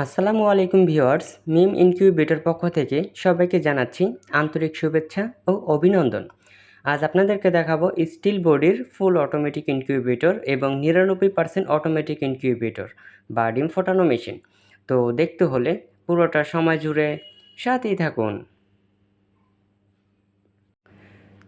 আসসালামু আলাইকুম ভিউয়ার্স, মিম ইনকিউবেটর পক্ষ থেকে সবাইকে জানাচ্ছি আন্তরিক শুভেচ্ছা ও অভিনন্দন। আজ আপনাদেরকে দেখাবো স্টিল বডির ফুল অটোমেটিক ইনকিউবেটর এবং 99% অটোমেটিক ইনকিউবেটর বা ডিম ফোটানো মেশিন। তো দেখতে হলে পুরোটা সময় জুড়ে সাথেই থাকুন।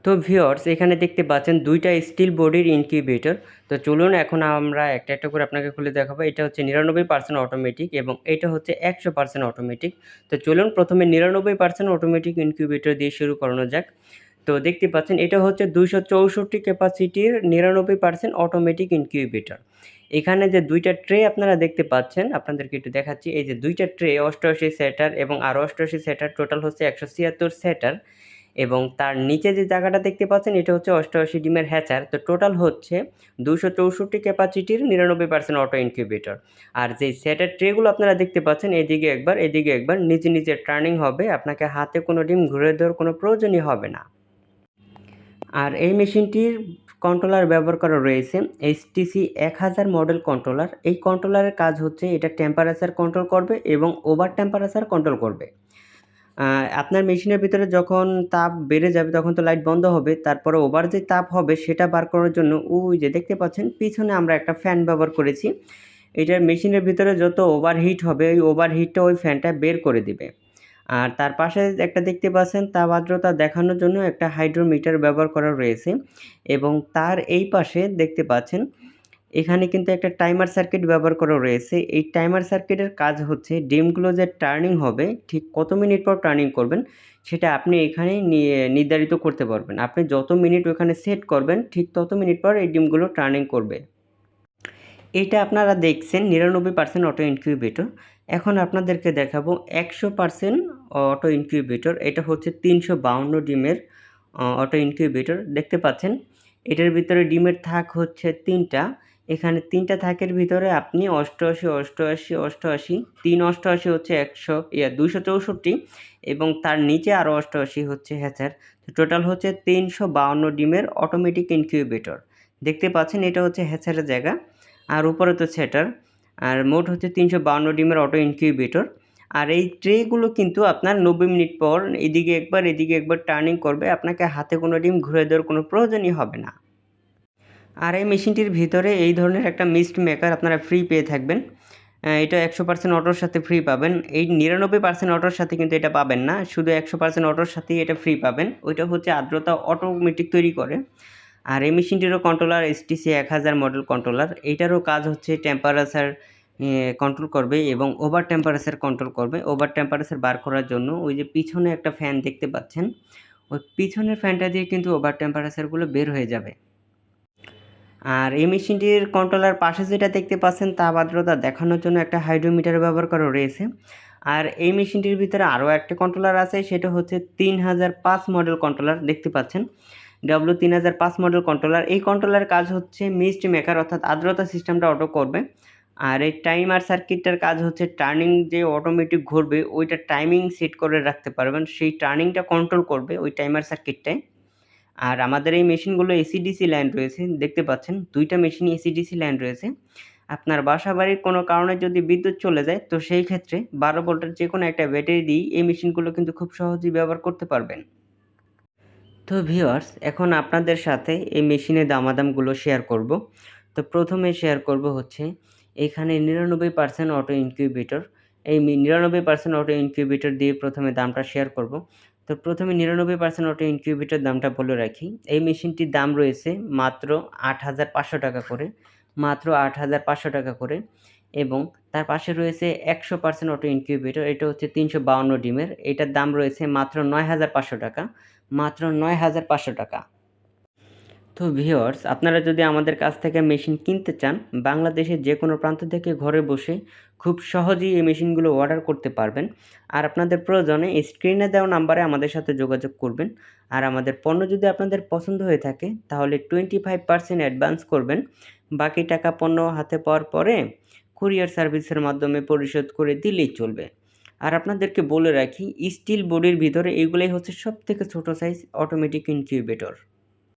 তো ভিউয়ার্স, এখানে দেখতে পাচ্ছেন দুইটা স্টিল বডির ইনকিউবেটর। তো চলুন এখন আমরা একটা একটা করে আপনাকে খুলে দেখাবো। এটা হচ্ছে 99% অটোমেটিক এবং এটা হচ্ছে 100% অটোমেটিক। তো চলুন প্রথমে 99% অটোমেটিক ইনকিউবেটর দিয়ে শুরু করানো যাক। তো দেখতে পাচ্ছেন এটা হচ্ছে 264 ক্যাপাসিটির 99% অটোমেটিক ইনকিউবেটর। এখানে যে দুইটা ট্রে আপনারা দেখতে পাচ্ছেন, আপনাদেরকে একটু দেখাচ্ছি। এই যে দুইটা ট্রে 88 সেটার এবং আরও 88 সেটার, টোটাল হচ্ছে 176 সেটার। এবং তার নিচে যে জায়গাটা দেখতে পাচ্ছেন এটা হচ্ছে 88 ডিমের হ্যাচার। তো টোটাল হচ্ছে 264 ক্যাপাসিটির 99% অটো ইনকিউবেটর। আর যেই সেটের ট্রেগুলো আপনারা দেখতে পাচ্ছেন এদিকে একবার এদিকে একবার নিচে নিচে টার্নিং হবে, আপনাকে হাতে কোনো ডিম ঘুরে দেওয়ার কোনো প্রয়োজনই হবে না। আর এই মেশিনটির কন্ট্রোলার ব্যবহার করা রয়েছে HTC 1000 মডেল কন্ট্রোলার। এই কন্ট্রোলারের কাজ হচ্ছে এটা টেম্পারেচার কন্ট্রোল করবে এবং ওভার টেম্পারেচার কন্ট্রোল করবে। আপনার মেশিনের ভিতরে যখন তাপ বেড়ে যাবে তখন তো লাইট বন্ধ হবে। তারপরে ওভার যে তাপ হবে সেটা বার করার জন্য ওই যে দেখতে পাচ্ছেন পিছনে আমরা একটা ফ্যান ব্যবহার করেছি। এটার মেশিনের ভিতরে যত ওভারহিট হবে ওই ওভারহিটটা ওই ফ্যানটা বের করে দিবে। আর তার পাশে একটা দেখতে পাচ্ছেন তাপ আর্দ্রতা দেখানোর জন্য একটা হাইড্রোমিটার ব্যবহার করা রয়েছে এবং তার এই পাশে দেখতে পাচ্ছেন এখানে কিন্তু একটা টাইমার সার্কিট ব্যবহার করা রয়েছে। এই টাইমার সার্কিটের কাজ হচ্ছে ডিমগুলো যে টার্নিং হবে ঠিক কত মিনিট পর টার্নিং করবেন সেটা আপনি এখানে নির্ধারিত করতে পারবেন। আপনি যত মিনিট ওখানে সেট করবেন ঠিক তত মিনিট পর এই ডিমগুলো টার্নিং করবে। এটা আপনারা দেখছেন 99% অটো ইনকিউবেটর। এখন আপনাদেরকে দেখাবো 100% অটো ইনকিউবেটর। এটা হচ্ছে 352 ডিমের অটো ইনকিউবেটর। দেখতে পাচ্ছেন এটার ভিতরে ডিমের থাক হচ্ছে 3টা। এখানে 3টা থাকের ভিতরে আপনি 88, 88, 88, 3 88 হচ্ছে 264 এবং তার নিচে আরও 88 হচ্ছে হ্যাচার। তো টোটাল হচ্ছে 352 ডিমের অটোমেটিক ইনকিউবেটর। দেখতে পাচ্ছেন এটা হচ্ছে হ্যাচারের জায়গা আর উপরে তো সেটার। আর মোট হচ্ছে 352 ডিমের অটো ইনকিউবেটর। আর এই ট্রেগুলো কিন্তু আপনার 90 মিনিট পর এদিকে একবার এদিকে একবার টার্নিং করবে, আপনাকে হাতে কোনো ডিম ঘুরে দেওয়ার কোনো প্রয়োজনই হবে না। আর এই মেশিনটির ভিতরে এই ধরনের একটা মিস্ট মেকার আপনারা ফ্রি পেয়ে থাকবেন। এটা 100% অটোর সাথে ফ্রি পাবেন। এই 99% অটোর সাথে কিন্তু এটা পাবেন না, শুধু 100% অটোর সাথেই এটা ফ্রি পাবেন। ওইটা হচ্ছে আর্দ্রতা অটোমেটিক তৈরি করে। আর এই মেশিনটিরও কন্ট্রোলার HTC 1000 মডেল কন্ট্রোলার। এইটারও কাজ হচ্ছে টেম্পারেচার কন্ট্রোল করবে এবং ওভার টেম্পারেচার কন্ট্রোল করবে। ওভার টেম্পারেচার বার করার জন্য ওই যে পিছনে একটা ফ্যান দেখতে পাচ্ছেন, ওই পিছনের ফ্যানটা দিয়ে কিন্তু ওভার টেম্পারেচারগুলো বের হয়ে যাবে। আর এই মেশিনটির কন্ট্রোলার পাশে যেটা দেখতে পাচ্ছেন তাপ আর্দ্রতা দেখানোর জন্য একটা হাইড্রোমিটার ব্যবহার করা রয়েছে। আর এই মেশিনটির ভিতরে আরও একটা কন্ট্রোলার আছে, সেটা হচ্ছে 3005 মডেল কন্ট্রোলার। দেখতে পাচ্ছেন W3005 মডেল কন্ট্রোলার। এই কন্ট্রোলারের কাজ হচ্ছে মিস্ট মেকার অর্থাৎ আর্দ্রতা সিস্টেমটা অটো করবে। আর এই টাইমার সার্কিটটার কাজ হচ্ছে টার্নিং যে অটোমেটিক ঘুরবে ওইটা টাইমিং সেট করে রাখতে পারবেন, সেই টার্নিংটা কন্ট্রোল করবে ওই টাইমার সার্কিটটায়। আর আমাদের এই মেশিনগুলো AC/DC লাইন রয়েছে, দেখতে পাচ্ছেন 2টা মেশিনই AC/DC লাইন রয়েছে। আপনার বাসাবাড়ির কোনো কারণে যদি বিদ্যুৎ চলে যায় তো সেই ক্ষেত্রে 12 ভোল্টের যেকোনো একটা ব্যাটারি দিয়েই এই মেশিনগুলো কিন্তু খুব সহজেই ব্যবহার করতে পারবেন। তো ভিউয়ার্স, এখন আপনাদের সাথে এই মেশিনের দামাদামগুলো শেয়ার করব। তো প্রথমে শেয়ার করব হচ্ছে এখানে 99% অটো ইনকিউবেটর। এই 99% অটো ইনকিউবেটর দিয়ে প্রথমে দামটা শেয়ার করব। তো প্রথমে 99% অটো ইনকিউবেটর দামটা বলে রাখি। এই মেশিনটির দাম রয়েছে মাত্র ৮,৫০০ টাকা করে, মাত্র ৮,৫০০ টাকা করে। এবং তার পাশে রয়েছে 100% অটো ইনকিউবেটর। এটা হচ্ছে 352 ডিমের। এটার দাম রয়েছে মাত্র ৯,৫০০ টাকা, মাত্র ৯,৫০০ টাকা। তো ভিউয়ার্স, আপনারা যদি আমাদের কাছ থেকে মেশিন কিনতে চান, বাংলাদেশের যে কোনো প্রান্ত থেকে ঘরে বসে খুব সহজেই এই মেশিনগুলো অর্ডার করতে পারবেন। আর আপনাদের প্রয়োজনে স্ক্রিনে দেওয়া নাম্বারে আমাদের সাথে যোগাযোগ করবেন। আর আমাদের পণ্য যদি আপনাদের পছন্দ হয়ে থাকে তাহলে 25% অ্যাডভান্স করবেন। বাকি টাকা পণ্য হাতে পাওয়ার পরে কুরিয়ার সার্ভিসের মাধ্যমে পরিশোধ করে দিলেই চলবে। আর আপনাদেরকে বলে রাখি, স্টিল বডির ভিতরে এগুলাই হচ্ছে সবথেকে ছোট সাইজ অটোমেটিক ইনকিউবেটর।